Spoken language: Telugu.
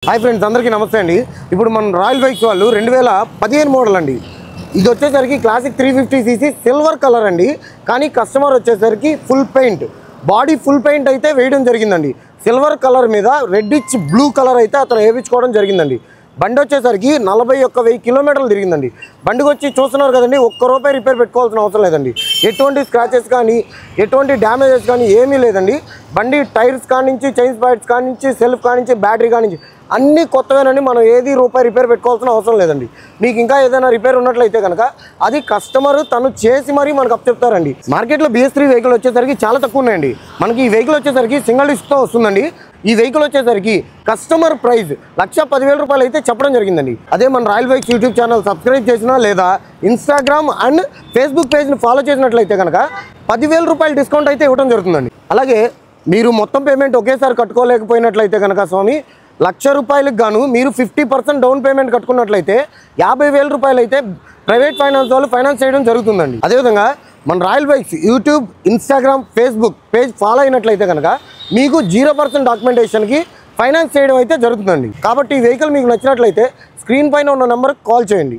हाय फ्रेंड्स अंदर की नमस्ते अंडी इप्पुडु मन रॉयल बाइक्स वाळ्ळु 2015 मॉडल अंडी ఇది వచ్చేసరికి క్లాసిక్ 350 सीसी సిల్వర్ కలర్ అండి కానీ కస్టమర్ వచ్చేసరికి full paint body full paint అయితే వేయడం జరిగిందండి సిల్వర్ కలర్ మీద రెడ్ ఇచ్ బ్లూ కలర్ అయితే అతను వేయించుకోవడం జరిగిందండి బండి వచ్చేసరికి 41000 కిలోమీటర్లు తిరిగిందండి బండికి వచ్చి చూస్తున్నారు కదండి ఒక్క రూపాయి రిపేర్ పెట్టుకోవాల్సిన అవసరం లేదండి ఎటువంటి స్క్రాచెస్ కానీ ఎటువంటి డ్యామేజెస్ కానీ ఏమీ లేదండి బండి టైర్స్ కానించి చైన్ స్పాట్స్ కానించి సెల్ఫ్ కానించి బ్యాటరీ కానించి అన్ని కొత్తవేనండి మనం ఏది రూపాయి రిపేర్ పెట్టుకోవాల్సిన అవసరం లేదండి మీకు ఇంకా ఏదైనా రిపేర్ ఉన్నట్లయితే కనుక అది కస్టమర్ తను చేసి మరీ మనకు చెప్తారండి మార్కెట్లో BS3 వెహికల్ వచ్చేసరికి చాలా తక్కువ ఉన్నాయండి మనకి ఈ వెహికల్ వచ్చేసరికి సింగిల్ డిస్క్తో వస్తుందండి ఈ వెహికల్ వచ్చేసరికి కస్టమర్ ప్రైస్ 1,10,000 రూపాయలు అయితే చెప్పడం జరిగిందండి అదే మన royal bikes YouTube channel subscribe చేసినా లేదా ఇన్స్టాగ్రామ్ అండ్ ఫేస్బుక్ పేజ్ని ఫాలో చేసినట్లయితే కనుక 10,000 రూపాయలు డిస్కౌంట్ అయితే ఇవ్వడం జరుగుతుందండి అలాగే మీరు మొత్తం పేమెంట్ ఒకేసారి కట్టుకోలేకపోయినట్లయితే కనుక స్వామి 1,00,000 రూపాయలకు గాను మీరు 50% డౌన్ పేమెంట్ కట్టుకున్నట్లయితే 50,000 రూపాయలు అయితే ప్రైవేట్ ఫైనాన్స్ వాళ్ళు ఫైనాన్స్ చేయడం జరుగుతుందండి అదేవిధంగా మన royal bikes YouTube Instagram Facebook page follow అయినట్లయితే కనుక మీకు 0% డాక్యుమెంటేషన్కి ఫైనాన్స్ చేయడం అయితే జరుగుతుందండి కాబట్టి ఈ వెహికల్ మీకు నచ్చినట్లయితే స్క్రీన్ పైన ఉన్న నెంబర్కి కాల్ చేయండి